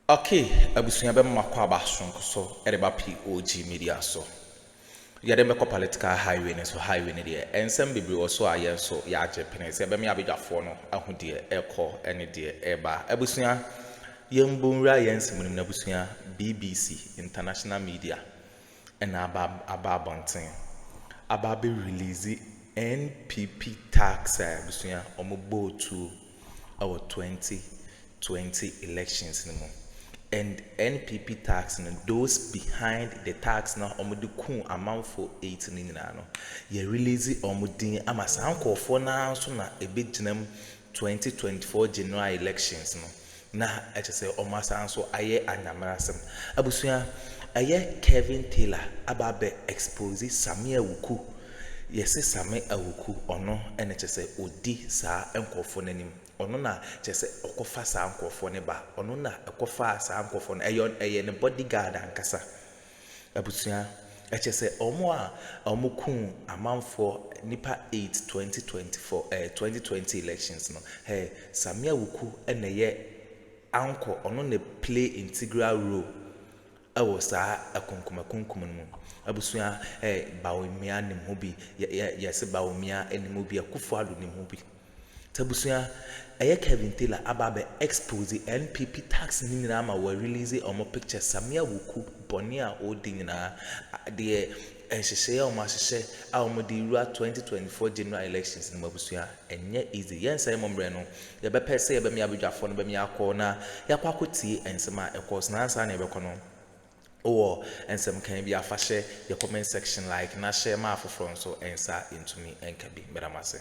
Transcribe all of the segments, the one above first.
Okay, abusua be makwa abasonko so edeba POG Media so. Yade meko political highway ne so highway ne de ensem bebre wo so aye so ya agepene se be me abedwafo no ahode ekọ ene de eba. Abusua yembunra yensem nim na abusua BBC International Media and aba bonten. Aba be release NPP tax abusua omobo to our 2020 elections anymore. And NPP tax and those behind the tax now omudu kun amount for 8 no ye release omudin amasanko for now so na ebejinem 2024 general elections no na say omasan so aye anyamarasem abusua aye Kevin Taylor ababe expose S.Awuku yes S.Awuku ono say odi sa enkofo nanim ono na chese okofa sa ankofo ne ba ono na ekofa sa ankofo no eye ne bodyguard ankasa abusua chese omukun amanfo nipa 8 2020 elections no S.Awuku ene ye anko ono ne play integral role awo sa akonkumakunkum no abusua Bawumia ne hobi yes Bawumia ene hobi Akuffo ne hobi tabusua Kevin Taylor ababe expose NPP tax ninira ma we release omo picture S.Awuku bonia odinina de ehye omo ahye a omo di 2024 general elections ni mabusua enye easy yensa mombre no ye be pese ye be me abedwafo no be me akọ na yakwa akoti ensema ekos na ansa na ye be kono or ensem kan bi afahye your comment section like na share ma afoforo so ensa into me enkabi medamase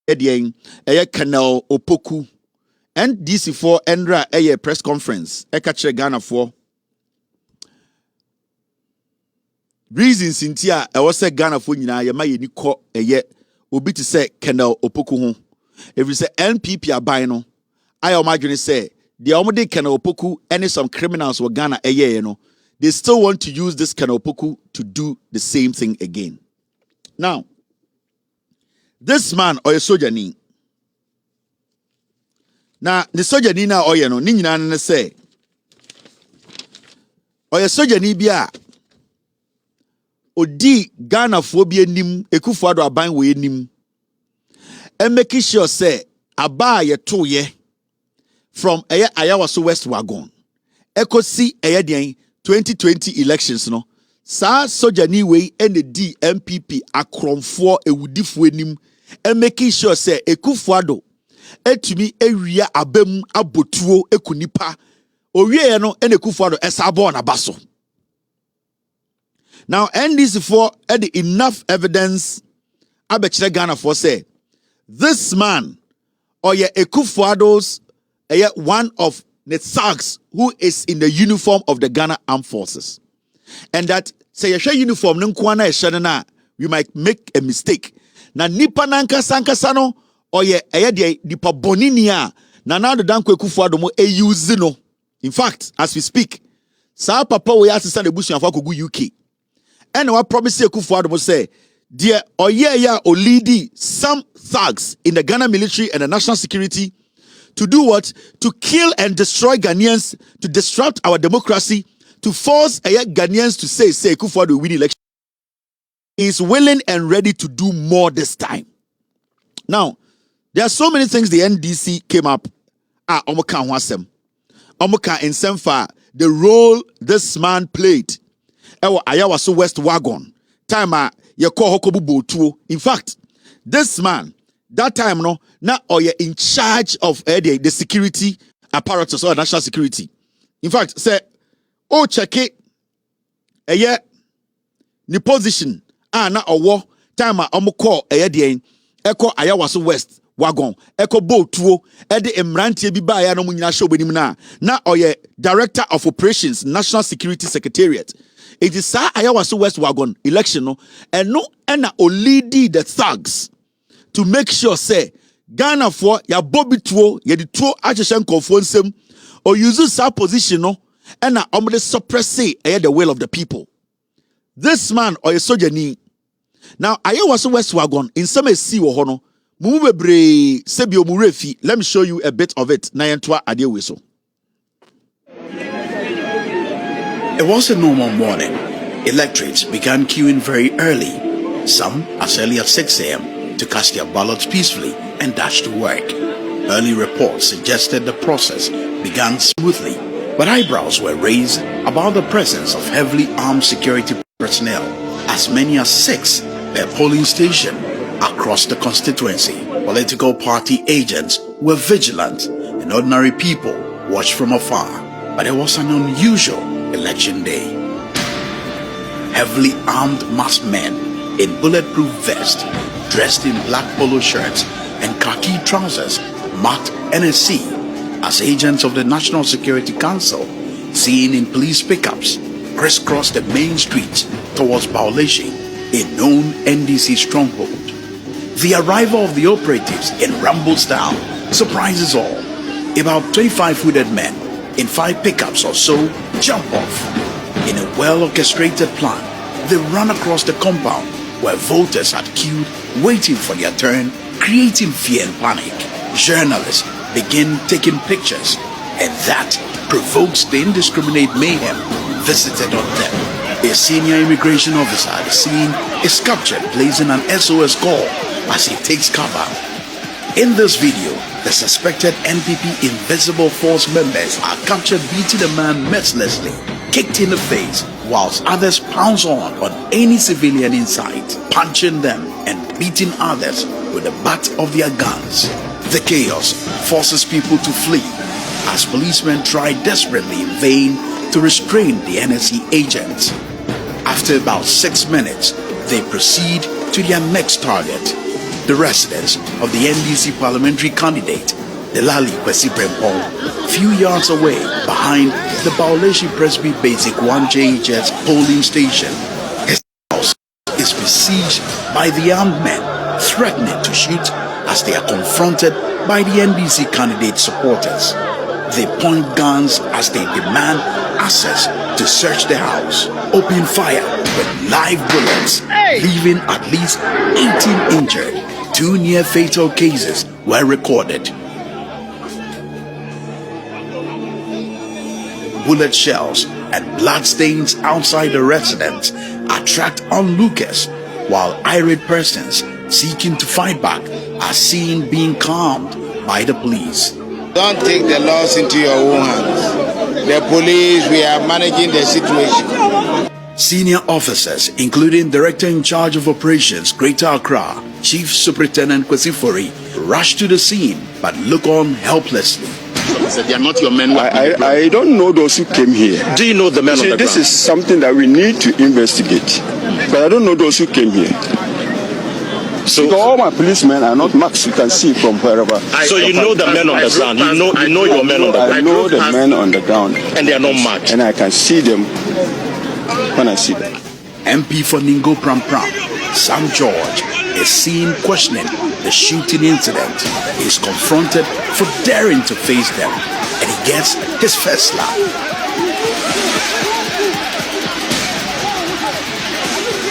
Ediyen Colonel Opoku NDC4 Endra press conference eka Ghana for reasons intia say Ghana for nyina ye ma ye ni ko obi ti say Colonel Opoku ho if say NPP aban no aye o madwene say the omode Colonel Opoku and some criminals were Ghana no they still want to use this Colonel Opoku to do the same thing again. Now this man or a soldier ni. Now the soldier ni na oye no ni nyina ne say or a soldier ni bia odi Ghana fo bi anim Akuffo Addo aban we anim and making sure say aba ye to ye from Ayawaso West wagon ekosi den 2020 elections no sa soldier ni we and the NPP akromfo ewudifo anim and making sure say Akuffo Addo etumi ewia abam abotuo ekunipa owie no and Akuffo Addo esabo na baso. Now NDC4 had enough evidence abechire Ghana for say this man or Akuffo Addo's one of the thugs who is in the uniform of the Ghana Armed Forces, and that say a uniform na we might make a mistake. Na nipa nanka sankasano or nipa boninia na now the danko Akuffo Addo mo use no. In fact, as we speak, sa papa we assistant the bush for go UK. And what promise Akuffo Addo mo say, dear o lead some thugs in the Ghana military and the national security to do what? To kill and destroy Ghanaians, to disrupt our democracy, to force Ghanaians to say Akuffo Addo will win election. He is willing and ready to do more this time. Now, there are so many things the NDC came up. Omoka wasem. Omoka in Semfa, the role this man played. Ayawaso West wagon. Time ye call Hokobu Botuo. In fact, this man, that time no, now or you're in charge of the security apparatus or national security. In fact, say, check it. Ni position. Na owo time call Eko Ayawaso West wagon. Eko Botuo. Ede emrantie bi ba ya no mu nyina show benim na oye director of operations national security secretariat. It is Ayawaso West wagon election no and no ena olidi the thugs to make sure say Ghana for ya bobi tuo ya di tuo acheshen konfo nsem or use sa position no ena omde suppress the will of the people. This man or a soldier ni now Ayawaso West wagon in some see wo ho no mu bebre sebi omurefi. Let me show you a bit of it na yentwa Ayawaso. It was a normal morning. Electorates began queuing very early, some as early as 6 a.m. to cast their ballots peacefully and dash to work. Early reports suggested the process began smoothly, but eyebrows were raised about the presence of heavily armed security personnel, as many as 6 per polling station across the constituency. Political party agents were vigilant and ordinary people watched from afar. But it was an unusual election day. Heavily armed masked men in bulletproof vests, dressed in black polo shirts and khaki trousers, marked NSC as agents of the National Security Council, seen in police pickups, crisscrossed the main streets towards Bawumia, a known NDC stronghold. The arrival of the operatives in Rambo style surprises all. About 25 hooded men in 5 pickups or so jump off. In a well-orchestrated plan, they run across the compound where voters had queued waiting for their turn, creating fear and panic. Journalists begin taking pictures, and that provokes the indiscriminate mayhem visited on them. A senior immigration officer at the scene is captured blazing an SOS call as he takes cover. In this video, the suspected NPP Invisible Force members are captured beating a man mercilessly, kicked in the face, whilst others pounce on any civilian in sight, punching them and beating others with the butt of their guns. The chaos forces people to flee as policemen try desperately in vain to restrain the NSC agents. After about 6 minutes, they proceed to their next target, the residence of the NDC parliamentary candidate, Delali Kwesi Prempong, few yards away behind the Bawumia Presby Basic 1 JHS polling station. His house is besieged by the armed men, threatening to shoot as they are confronted by the NDC candidate supporters. They point guns as they demand access to search the house, open fire with live bullets, leaving at least 18 injured. 2 near-fatal cases were recorded. Bullet shells and bloodstains outside the residence attract onlookers, while irate persons seeking to fight back are seen being calmed by the police. Don't take the laws into your own hands. The police, we are managing the situation. Senior officers, including Director in Charge of Operations Greater Accra, Chief Superintendent Kwesi Fori, rush to the scene but look on helplessly. They are not your men. I don't know those who came here. Do you know the men on the ground? This is something that we need to investigate. But I don't know those who came here. So all my policemen are not marked. You can see from wherever. So you know the men on the ground. You know your men on the ground. I know the men on the ground, and they are not marked. And I can see them when I see them. MP for Ningo Pram Pram, Sam George, is seen questioning the shooting incident. He is confronted for daring to face them, and he gets his first slap.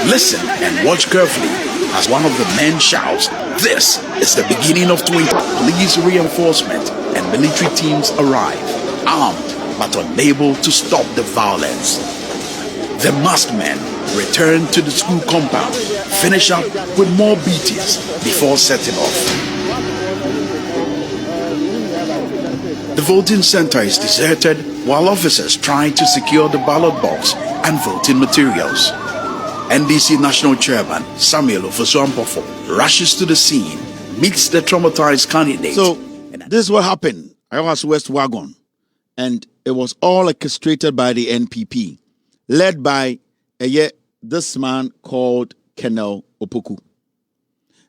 Listen and watch carefully as one of the men shouts, "This is the beginning of 20." Police reinforcement and military teams arrive, armed but unable to stop the violence. The masked men return to the school compound, finish up with more beatings before setting off. The voting center is deserted while officers try to secure the ballot box and voting materials. NDC National Chairman Samuel Ofosu-Ampofo rushes to the scene, meets the traumatized candidate. So this is what happened. Ayawaso West wagon, and it was all orchestrated by the NPP, led by this man called Colonel Opoku.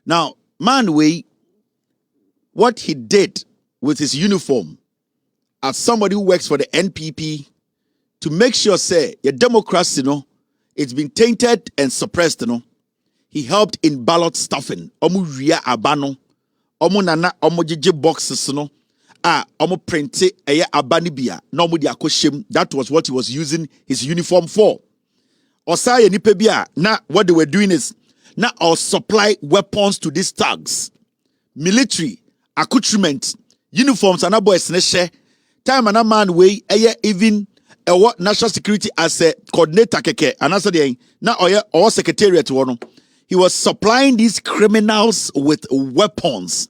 Now, Manway, what he did with his uniform as somebody who works for the NPP to make sure, say, your democracy, it's been tainted and suppressed, He helped in ballot stuffing. Omu ria abano, omu nana omu jiji boxes, omu printe abanibia, no mu diakoshem. That was what he was using his uniform for. Osaya nipebia, na what they were doing is, na or supply weapons to these thugs, military accoutrement, uniforms, and boys neshe. Time and a man way even what national security as a coordinator keke and answer the na or secretariat one. He was supplying these criminals with weapons,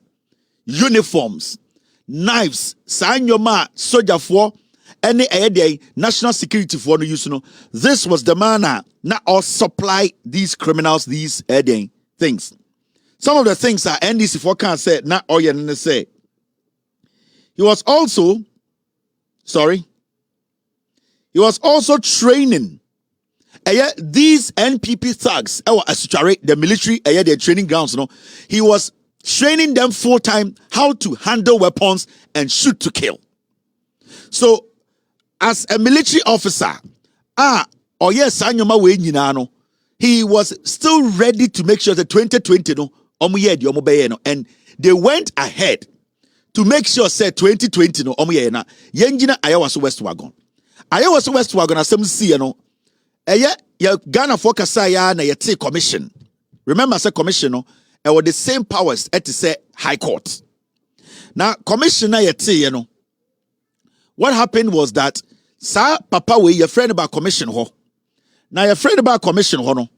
uniforms, knives, sanyoma, soldier for any day national security for no use. This was the man na or supply these criminals these things. Some of the things that NDC for can say na or you say. He was also training these NPP thugs, the military, their training grounds. He was training them full time how to handle weapons and shoot to kill. So, as a military officer, he was still ready to make sure that 2020 and they went ahead to make sure said 2020 no yenjina Ayawaso West wagon. Ayawaso West wagon asem see ya Ghana for kasaya na yete commission. Remember say commission no with the same powers at say high court. Now commissioner yete what happened was that sa papa we your friend about commission ho. Now your friend about commission ho no.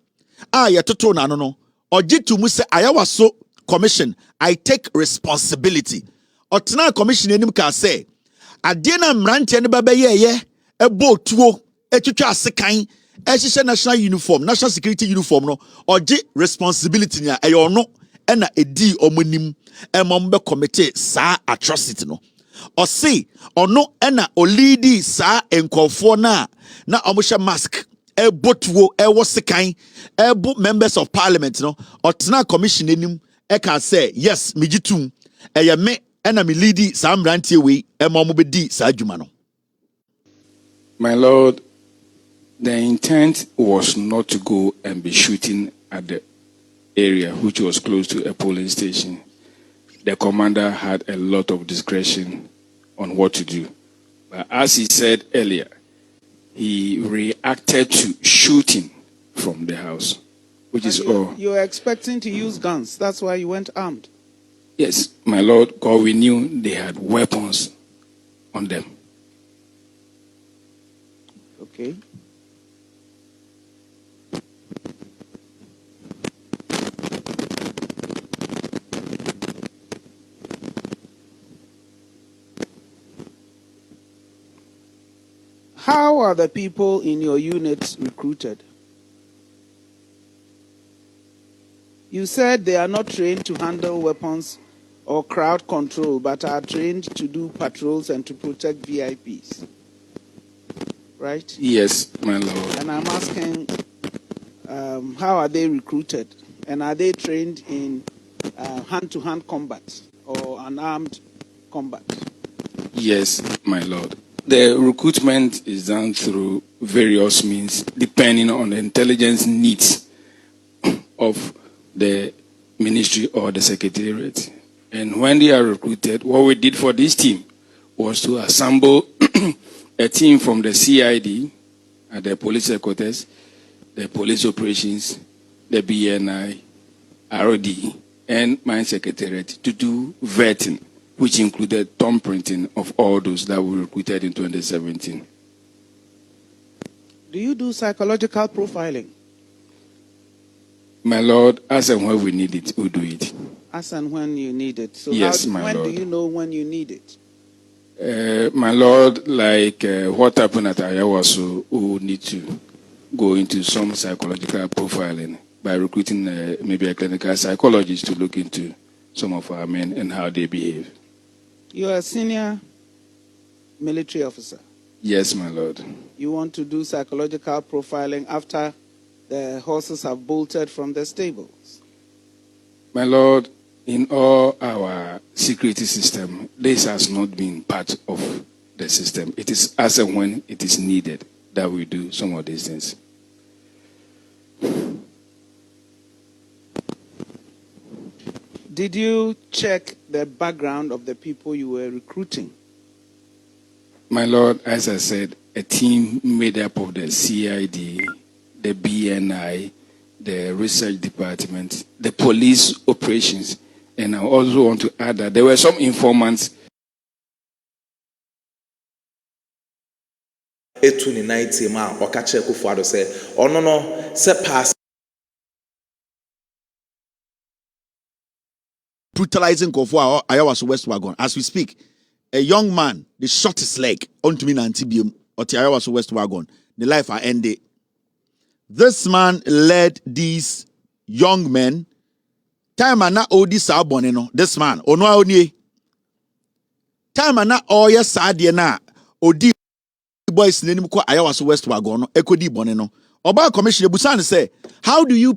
Yetoto na no ojitu mu say Ayawaso commission I take responsibility. Otna commission enim ka say ade na mrante ne baba ye ebo tuo etwetwa asekan ehihye national uniform national security uniform no oje responsibility nya eyo no na edi omonim emombe committee sa atrocity no o say ono na olidi sa enkofo na omohye mask ebo tuo ewo sekan ebo members of parliament no otna commission enim e ka say yes mijitum eye me na me leadi sa mrantie we emom bedi sa adwuma no. My Lord, the intent was not to go and be shooting at the area which was close to a polling station. The commander had a lot of discretion on what to do. But as he said earlier, he reacted to shooting from the house, which is all. You were expecting to use guns. That's why you went armed. Yes, my Lord, because we knew they had weapons on them. Okay. How are the people in your units recruited? You said they are not trained to handle weapons or crowd control, but are trained to do patrols and to protect VIPs. Right? Yes, my Lord. And I'm asking, how are they recruited? And are they trained in hand-to-hand combat or unarmed combat? Yes, my Lord. The recruitment is done through various means, depending on the intelligence needs of the ministry or the secretariat. And when they are recruited, what we did for this team was to assemble a team from the CID, the police headquarters, the police operations, the BNI, ROD, and my secretariat to do vetting, which included thumbprinting of all those that were recruited in 2017. Do you do psychological profiling? My Lord, as and when we need it, we'll do it. As and when you need it. So yes, my when Lord. do you know when you need it? My Lord, like what happened at Ayawaso, we will need to go into some psychological profiling by recruiting maybe a clinical psychologist to look into some of our men and how they behave. You are a senior military officer. Yes, my Lord. You want to do psychological profiling after the horses have bolted from the stables. My Lord, in all our security system, this has not been part of the system. It is as and when it is needed that we do some of these things. Did you check the background of the people you were recruiting? My Lord, as I said, a team made up of the CID, the BNI, the research department, the police operations, and I also want to add that there were some informants etu ni 90 ma okache Akuffo say ono no se pass brutalizing Akuffo Ayawaso West wagon. As we speak, a young man, they shot his leg onto me and Tibium or Ayawaso West wagon. The life I ended. This man led these young men. Time and not all this aboneno. This man, ono oni. Time and not all your sad na odi boys name ko Ayawaso West wagon no ekodi boneno. Oba commissioner Busan say, how do you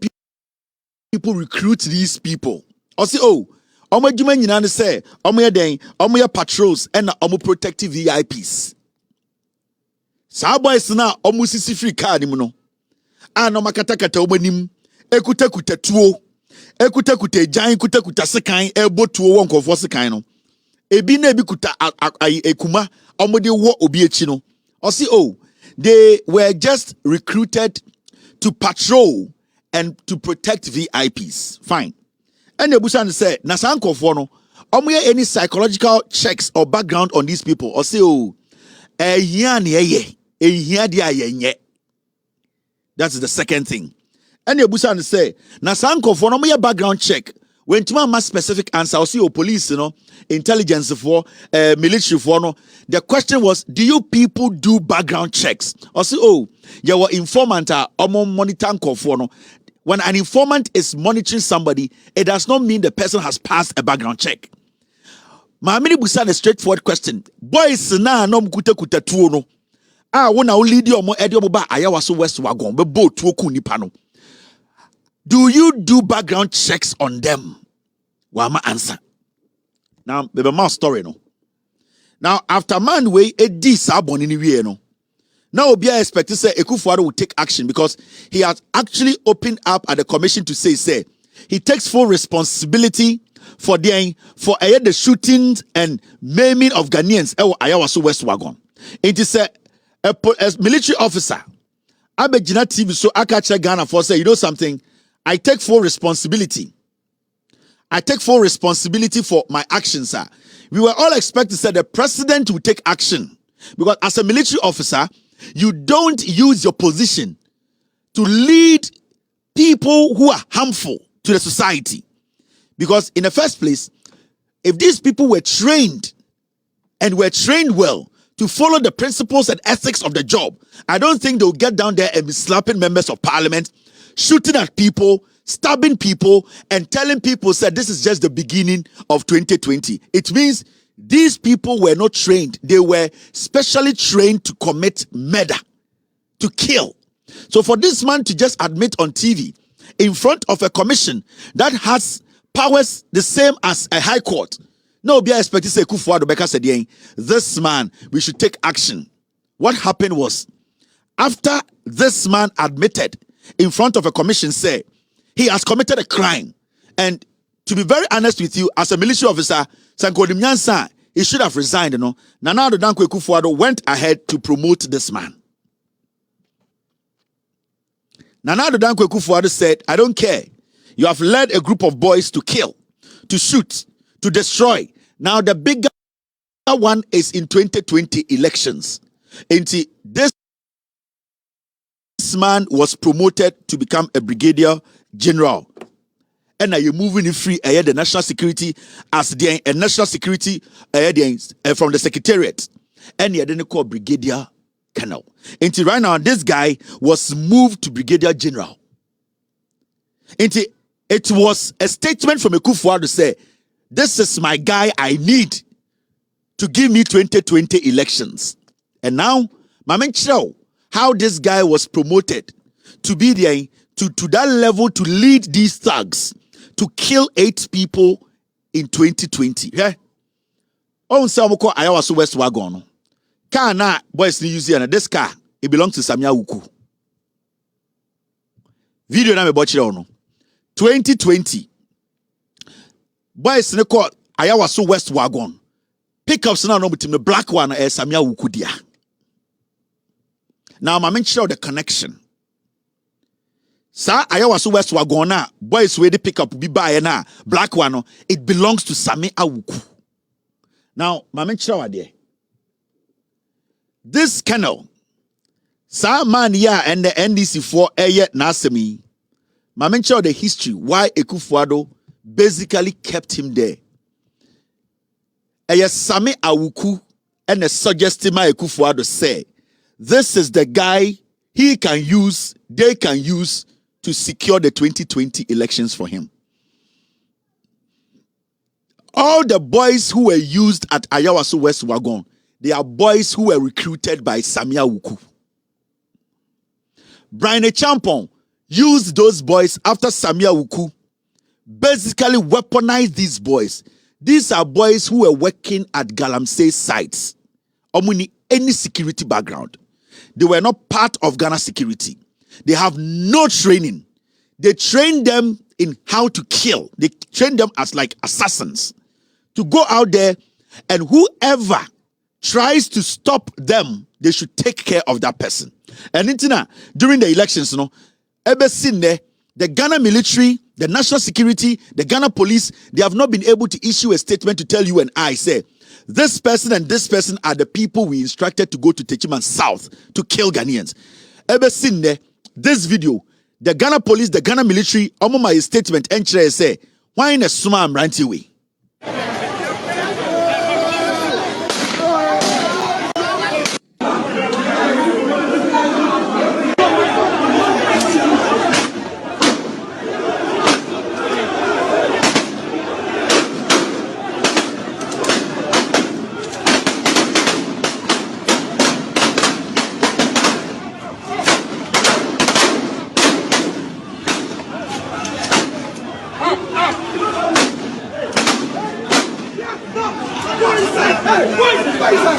people recruit these people? Or say, oh, omo adwuma nyina ne say, omo ye den, omo ye patrols and omo protective VIPs. Sa boys na omo sisi free car ni mu no. Ano makatakata omo nim, ekuta tuo, ekuta jan, ekuta sekan, ebo tuo won Akuffo sekan no. Ebi na ebi kuta ekuma, omo de wo obi echi no. Or see, oh, they were just recruited to patrol and to protect VIPs. Fine. And the Busan said, Nasan Akuffo no, any psychological checks or background on these people? Or say, oh, that's the second thing. And the Busan say, Nasan Akuffo no, background check. When to my specific answer, or see, oh, police, intelligence for military for no. The question was, do you people do background checks? Or say, oh, you were informant or monitor Akuffo no. When an informant is monitoring somebody, it does not mean the person has passed a background check. Mahamini Busan a straightforward question. Boys na no kuta tuo no. Wona lead your mo edio ba Ayawaso West wagon be bo tuo ku nipa no. Do you do background checks on them? Wama answer. Now, the more story no. Now, after man way a di sabon in the no. Now, we are expected to say Akuffo will take action because he has actually opened up at the commission to say he takes full responsibility for the shootings and maiming of Ghanaians. Ayawaso West wagon. It is a military officer. Abejina TV so Akacha Ghana for say, you know something? I take full responsibility. I take full responsibility for my actions, sir. We were all expected to say the president will take action because as a military officer, you don't use your position to lead people who are harmful to the society. Because in the first place, if these people were trained and were trained well to follow the principles and ethics of the job, I don't think they'll get down there and be slapping members of parliament, shooting at people, stabbing people, and telling people that this is just the beginning of 2020. It means these people were not trained. They were specially trained to commit murder, to kill. So for this man to just admit on TV in front of a commission that has powers the same as a high court, no, be expected to say Akuffo Addo said, this man, we should take action. What happened was, after this man admitted in front of a commission, say he has committed a crime, and to be very honest with you, as a military officer, he should have resigned, you know. Nana Addo Akuffo Addo went ahead to promote this man. Nana Addo Akuffo Addo said, I don't care. You have led a group of boys to kill, to shoot, to destroy. Now the bigger one is in 2020 elections. And this man was promoted to become a brigadier general. And now you're moving free the national security as the national security from the secretariat. And you didn't call brigadier colonel. And right now, this guy was moved to brigadier general. And it was a statement from Akuffo Addo to say, this is my guy I need to give me 2020 elections. And now, Mama Chiro, how this guy was promoted to be there, to that level to lead these thugs to kill 8 people in 2020. Yeah. On Sa-Awuku Ayawaso West wagon. Car na boys ni use and this car it belongs to S.Awuku. Video na me bochire ono. 2020. Boys ni call Ayawaso West wagon. Pickups na no the black one S.Awuku dia. Now I mention the connection. Sa Ayawaso West wagon na boys where the pickup be buy na black one it belongs to S.Awuku. Now I mention there. This colonel Sa man ya and the NDC for Nasemi. I mention the history why Akuffo basically kept him there. S.Awuku and the suggested my Akuffo say, this is the guy they can use to secure the 2020 elections for him. All the boys who were used at Ayawaso West Wagon, they are boys who were recruited by S.Awuku. Brian Champon used those boys after S.Awuku basically weaponized these boys. These are boys who were working at Galamsey sites. Omuni any security background. They were not part of Ghana security. They have no training. They train them in how to kill. They train them as like assassins to go out there, and whoever tries to stop them, they should take care of that person. And during the elections, the Ghana military, the national security, the Ghana police, they have not been able to issue a statement to tell you and I, say, this person and this person are the people we instructed to go to Techiman South to kill Ghanaians. Ever seen this video, the Ghana police, the Ghana military, my statement, and say, why in a sumam ranty way?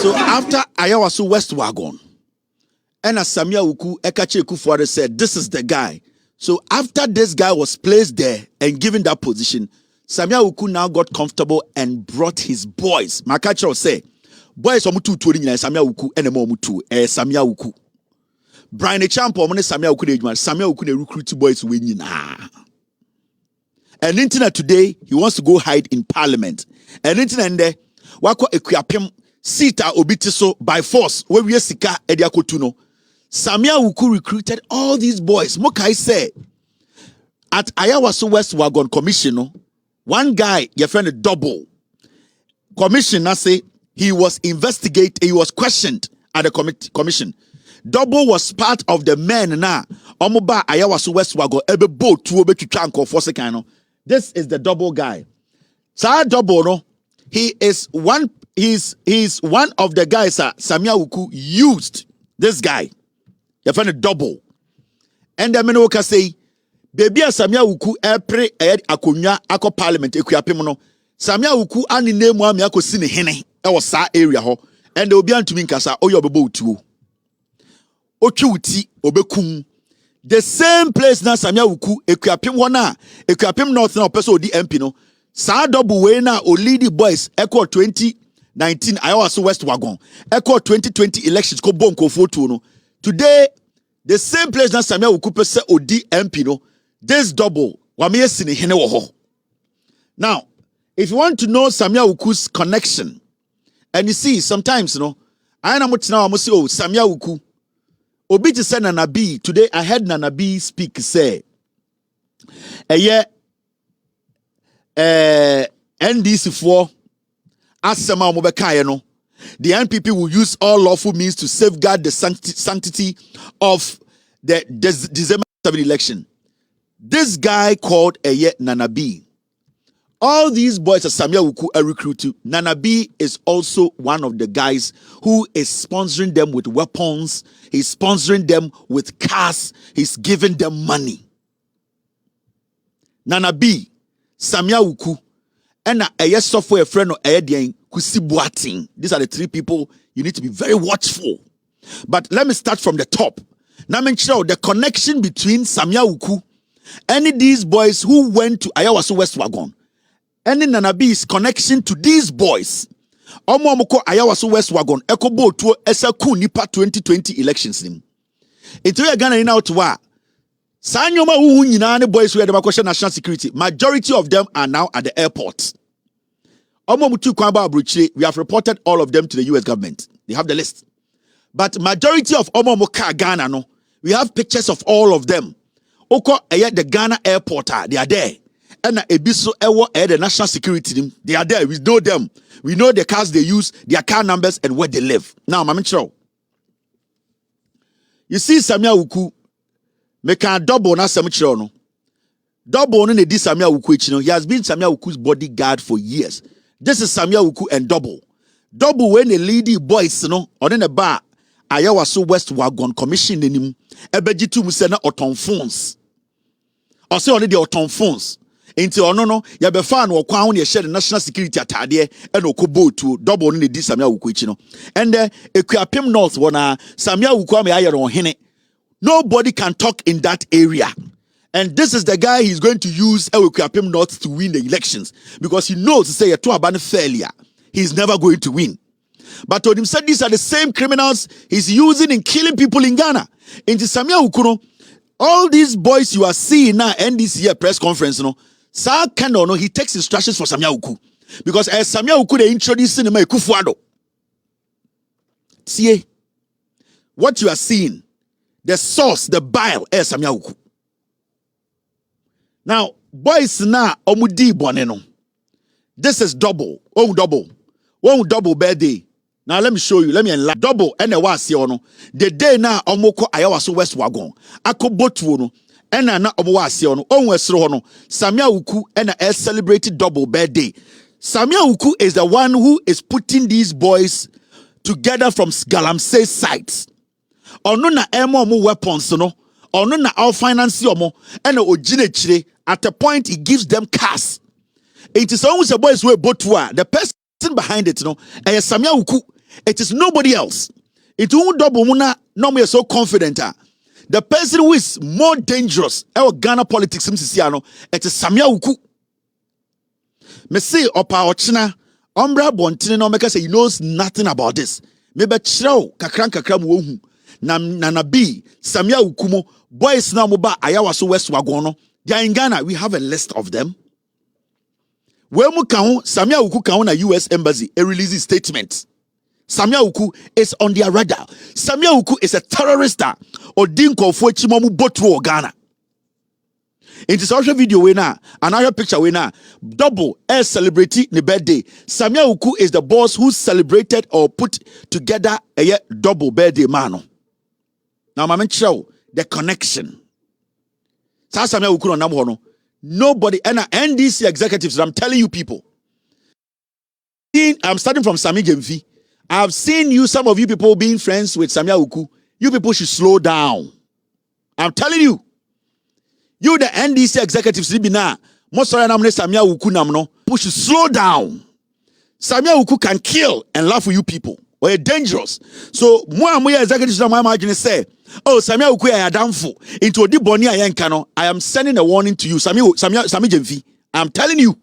So after Ayawaso West Wagon, and as S.Awuku Ekache Akuffo said, this is the guy. So after this guy was placed there and given that position, S.Awuku now got comfortable and brought his boys. Makacho say, boys omutu tuori nyina S.Awuku ene mo mutu S.Awuku. Brian Champo omone S.Awuku de adwuma. S.Awuku de recruit boys we nyina. And internet today he wants to go hide in parliament. And internet wako ekuapem sita obitiso by force where we sika ediakotuno. S.Awuku recruited all these boys. Mokai say at Ayawaso West Wagon Commission, one guy, your friend Double, commissioner say he was investigated, he was questioned at the commission. Double was part of the men na omoba Ayawaso West Wagon ebe boat to obe chuchanko for sekano. This is the Double guy. Sa Double no, he is one of the guys S.Awuku used. This guy, your friend Double. And the men say, baby S.Awuku epre akonya ako parliament ekuapem no. S.Awuku ani name wa me akosi ne hene e wo sa area ho. And obi antumi nkasa oyo obebo otuo. Otwuti obekum. The same place na S.Awuku ekuapem ho na ekuapem north na opeso odi MP no. Sa Double way na o lead boys echo 2019 Ayawaso West Wagon echo 2020 elections ko bonko photo no. Today the same place na S.Awuku pese odi MP no. This Double wameyesi ne hene wo ho. Now, if you want to know S.Awuku's connection, and you see sometimes I am not now say, oh, S.Awuku obi to say Nana B. Today I heard Nana B speak say NDC4 asema mobeka no, the NPP will use all lawful means to safeguard the sanctity of the December 7 election. This guy called Nana B. All these boys are S.Awuku are recruited. Nana B is also one of the guys who is sponsoring them with weapons. He's sponsoring them with cars. He's giving them money. Nana B, S.Awuku, and a software friend of Ayadian Kusibuating. These are the three people you need to be very watchful. But let me start from the top. Now mention the connection between S.Awuku and these boys who went to Ayawaso West Wagon. And Nana B's connection to these boys. Omomoko Ayawaso West Wagon ekobo to esaku nipa 2020 elections nim. Into Ghana in out wa. Sanyoma wu nyina ne boys who had the national security. Majority of them are now at the airport. Omomutu kwamba abruchire, we have reported all of them to the US government. They have the list. But majority of Omomoka Ghana, no, we have pictures of all of them. Oko the Ghana airport, they are there. And Ebiso Ewo the national security team, they are there. We know them. We know the cars they use, their car numbers, and where they live. Now, Mama Chro. You see S.Awuku, make a double na Samchro no. Double no this S.Awuku, he has been S.Awuku's bodyguard for years. This is S.Awuku and Double. Double when the lady boys, on in the bar, Ayawaso West wagon commission in him, ebejitu musena oton phones. Or say only the oton phones. Into no, ya be fan or crown ye share the national security atade and okobo to Double in the S.Awuku, and Equiapim North wana S.Awuku me ayer on hene. Nobody can talk in that area. And this is the guy he's going to use Equiapim North to win the elections because he knows to say a two abandoned failure. He's never going to win. But told him said these are the same criminals he's using in killing people in Ghana. In the S.Awuku, all these boys you are seeing now and this year press conference, Sa Kano, he takes instructions for S.Awuku. Because as S.Awuku they introduced him to Addo. See what you are seeing, the source, the bile, is S.Awuku. Now, boys na omudi boneno. This is Double. Double. Double birthday. Now let me show you. Let me enlarge. Double and the was no. The day na omoko Ayawaso West wagon. Ako botu no. Ena na omo no. Westro no. S.Awuku and celebrated Double birthday. S.Awuku is the one who is putting these boys together from Galamsey sites. Ono na emo weapons no. Ono na our finance omo. Ena ojine at a point he gives them cars. It is always a boys way botua. The person behind it, S.Awuku. It is nobody else. It won't Double muna. No me so confident. The person who is more dangerous, our Ghana politics, it is S.Awuku. Me say opa ochina, ombra bontine no make say he knows nothing about this. Me be chiro kakran wo hu. Na bi S.Awuku mo boys na mo ba Ayawaso West wagon no. They are in Ghana. We have a list of them. Where mu kan S.Awuku kan na US embassy a release statement. S.Awuku is on their radar. S.Awuku is a terrorist or dinko for chimomu botu Ghana. It is also video we na another picture we na Double as celebrity the birthday. S.Awuku is the boss who celebrated or put together a Double birthday man. Now my man show the connection. S.Awuku on number no. Nobody and NDC executives. I'm telling you people. I'm starting from Sami Gemfi. I've seen you, some of you people being friends with S.Awuku. You people should slow down. I'm telling you. You the NDC executives most of them S.Awuku namno. You should slow down. S.Awuku can kill and laugh for you people. Or you're dangerous. So more executives my imagine say, oh, S.Awuku I downfall into a diboni ayenkano. I am sending a warning to you, Sami Gemfi. I'm telling you.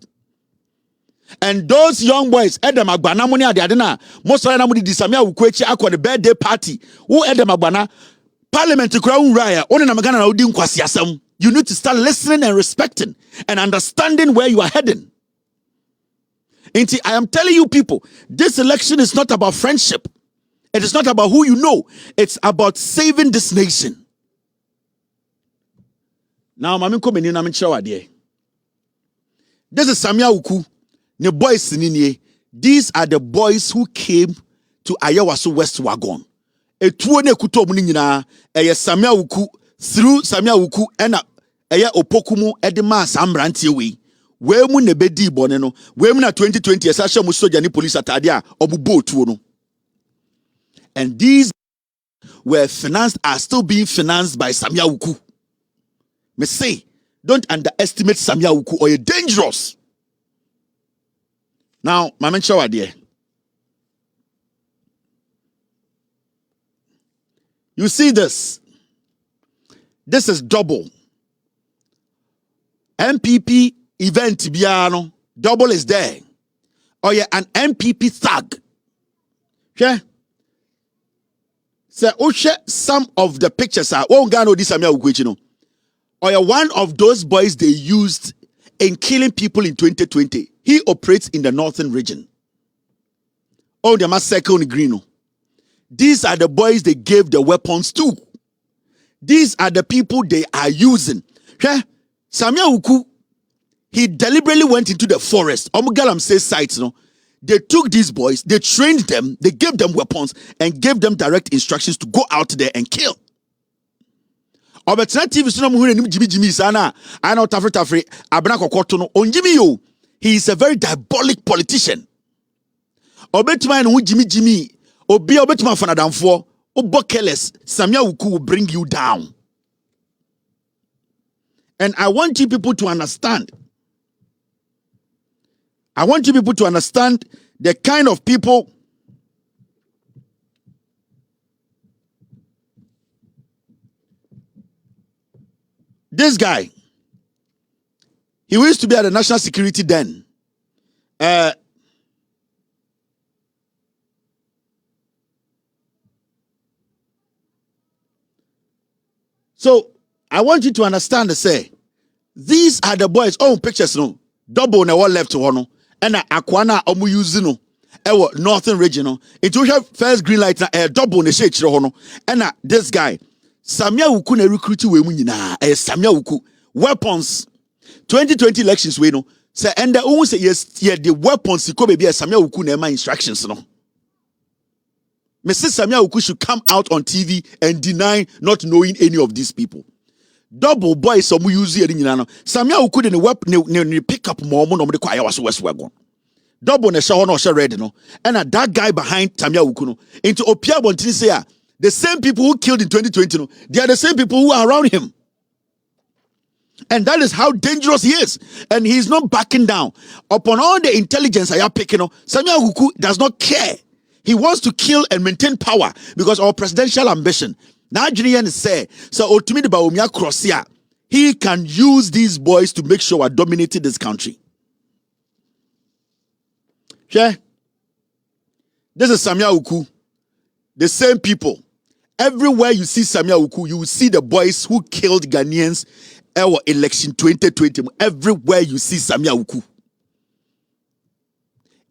And those young boys, Edem Agbana money at the Adena, most of them would S.Awuku akwa the birthday party. Who Edem Agbana Parliament to crown raya. Only Namagana Odin Kwasiasam. You need to start listening and respecting and understanding where you are heading. I am telling you people, this election is not about friendship. It is not about who you know. It's about saving this nation. Now, Mami Komeni na minchawa die. This is S.Awuku. The boys in these are the boys who came to Ayawaso West wagon. Etuone kuto muninina S.Awuku through S.Awuku and opokumu edema samrantie we. Where mu nebedi boneno. Where mu na 2020 esasha mu soja ni police atadia obubo tuo no. And these were financed, are still being financed by S.Awuku. Me say, don't underestimate S.Awuku or you're dangerous. Now, my man show idea. You see this? This is Double. NPP event biano. Double is there. Oh yeah, an NPP thug. Okay? So, some of the pictures are this or yeah, one of those boys they used in killing people in 2020. He operates in the northern region. Oh, the massacre on the green. These are the boys they gave the weapons to. These are the people they are using. S.Awuku, he deliberately went into the forest. Omugalam says sites, no. They took these boys, they trained them, they gave them weapons, and gave them direct instructions to go out there and kill. He is a very diabolic politician. S.Awuku will bring you down. And I want you people to understand. I want you people to understand the kind of people this guy, he used to be at the national security then. So I want you to understand say these are the boys. Oh, pictures no double na what left one. And Akwana omu use no northern region. It will have first green light na double na shake hono. And this guy S.Awuku na recruit we mu nyina S.Awuku weapons 2020 elections we no say and the say yes the weapons ko be S.Awuku na ma instructions no. Mr. S.Awuku should come out on TV and deny not knowing any of these people. Double boys some use here nyina no. S.Awuku de ne pick up more no de kwa Ayawaso West wagon. Double ne show no red no. And that guy behind S.Awuku no into Opia Bontini say the same people who killed in 2020 no, they are the same people who are around him. And that is how dangerous he is. And he is not backing down. Upon all the intelligence I am picking up, S.Awuku does not care. He wants to kill and maintain power because our presidential ambition. Now, Junior say, so ultimately the Bawumia cross here, he can use these boys to make sure we're dominating this country. Okay? This is S.Awuku. The same people. Everywhere you see S.Awuku, you will see the boys who killed Ghanaians in election 2020. Everywhere you see S.Awuku.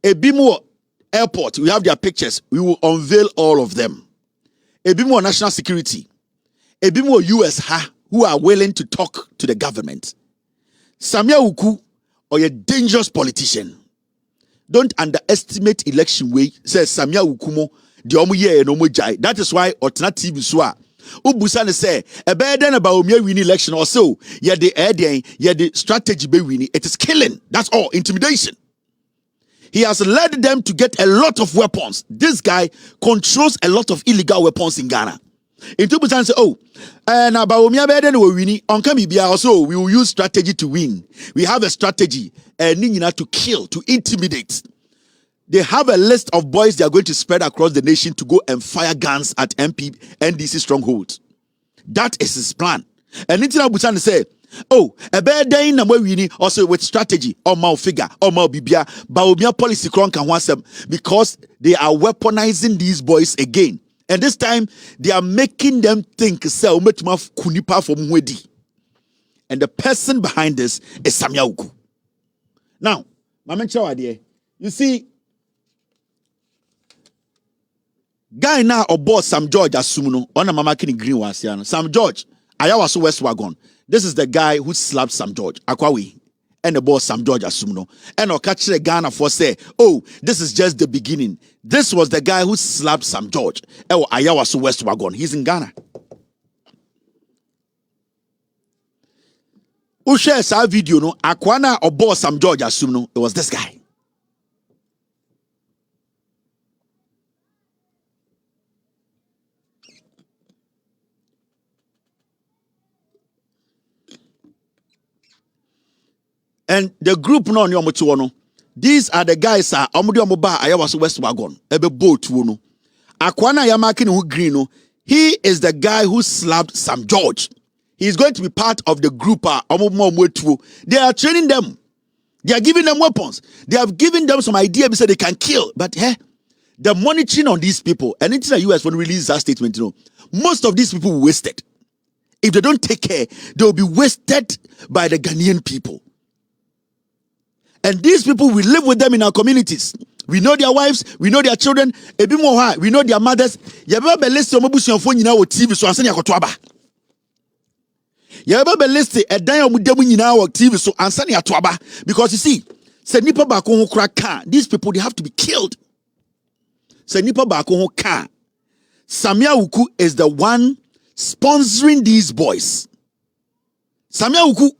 Ebimo Airport, we have their pictures. We will unveil all of them. Ebimo National Security. Ebimo US who are willing to talk to the government. S.Awuku, or a dangerous politician. Don't underestimate election way. Says S.Awuku mo. That is why alternative is why Ubusan say a better than Bawumia win election or so. Yeah, the strategy be winning. It is killing. That's all. Intimidation. He has led them to get a lot of weapons. This guy controls a lot of illegal weapons in Ghana. In Ubusan say, oh, and Bawumia better than we winning. On Kamibia also, we will use strategy to win. We have a strategy to kill, to intimidate. They have a list of boys they are going to spread across the nation to go and fire guns at NDC strongholds. That is his plan. And Nitina Busan say, oh, a bad day in the also with strategy or mal figure or mal bibia, Bawumia policy can want them because they are weaponizing these boys again. And this time they are making them think so much more kunipa from Wedi. And the person behind this is S.Awuku. Now, you see, guy now or boss Sam George Asumuno on a mama kini green wasiano. Sam George, Ayawaso West wagon. This is the guy who slapped Sam George. Akwawi. And the boss Sam George Asumuno. And I'll catch the Ghana for say, oh, this is just the beginning. This was the guy who slapped Sam George. Oh, Ayawaso West wagon. He's in Ghana. Who shares our video no? Akwana or boss Sam George Asumuno. It was this guy. And the group no nyomoto these are the guys Ayawaso West wagon ebe boat no Akwana Yamaki who green no he is the guy who slapped Sam George. He is going to be part of the group they are training them. They are giving them weapons. They have given them some idea so they can kill. But the monitoring on these people and into the US when we release that statement, most of these people were wasted. If they don't take care, they will be wasted by the Ghanaian people. And these people, we live with them in our communities. We know their wives, we know their children, ebi mo ha, we know their mothers. Yeba be list omo busuafo nyina wo TV so ansa ne akoto aba. Yeba be list edan omo demu nyina wo TV so ansa ne ato aba, because you see, say nipa ba ko ho kra ka, these people they have to be killed. Say nipa ba ko ho ka. S.Awuku is the one sponsoring these boys. S.Awuku,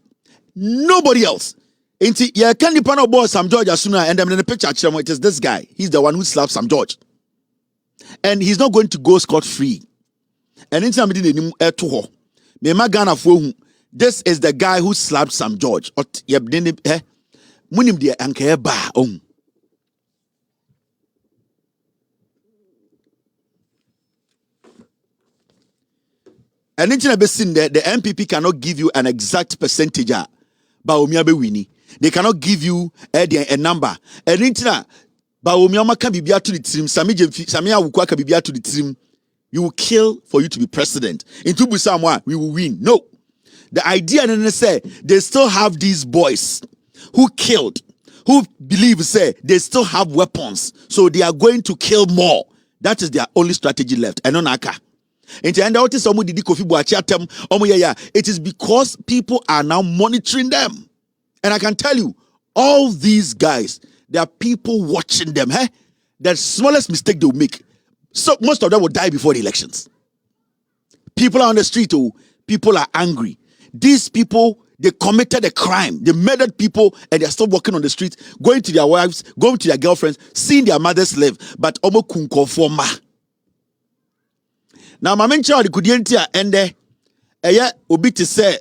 nobody else. Inti ya can nipa no boy Sam George asuna, and I'm in the picture it is this guy. He's the one who slapped Sam George. And he's not going to go scot-free. And inti amidi ne nim eto ho. Me ma Ghana fo hu. This is the guy who slapped Sam George. Munim de anka ba on. And inti be seen there, the NPP cannot give you an exact percentage. Bawumia be winning. They cannot give you a number. And intina Bawumia maka bibia to the team. S.Awuku ka bibia to the team. You will kill for you to be president. In Tubu Samoa, we will win. No. The idea and say they still have these boys who killed, who believe say they still have weapons, so they are going to kill more. That is their only strategy left. And on Aka. It is because people are now monitoring them. And I can tell you, all these guys, there are people watching them. The smallest mistake they will make, so most of them will die before the elections. People are on the street, people are angry. These people, they committed a crime. They murdered people and they're still walking on the street, going to their wives, going to their girlfriends, seeing their mothers live. But omo kunko forma. Now, my mention the kudientia ende obi to say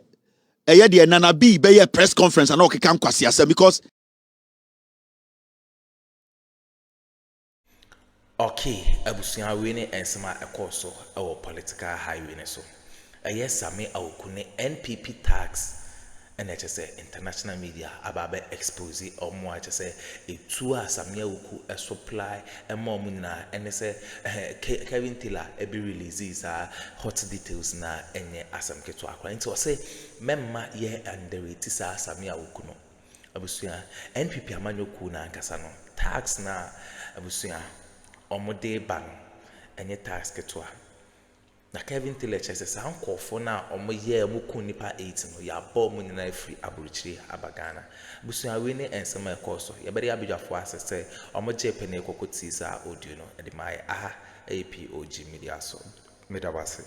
the Nana B be a press conference and okay come kwasi because okay abusia we ne ensema ekoso our political highway ne so S.Awuku ne NPP tax and I just say international media about expose or more I just say a two S.Awuku a supply and more munina and they say Kevin Tiller a be releases hot details na enye asam keto akwa nti say memma ye and the rate is S.Awuku no abusia NPP amanyoku na ankasa no tax na abusia omode ban enye tax keto na Kevin Tiller says Akuffo na omoye muku nipa 8 no ya bo mu nyina free aburuchiri abagana busuya we ne ensema ekoso ya bere abidwafo asese omoje pene kokoti sa audio no e de mai POG Media so medawase.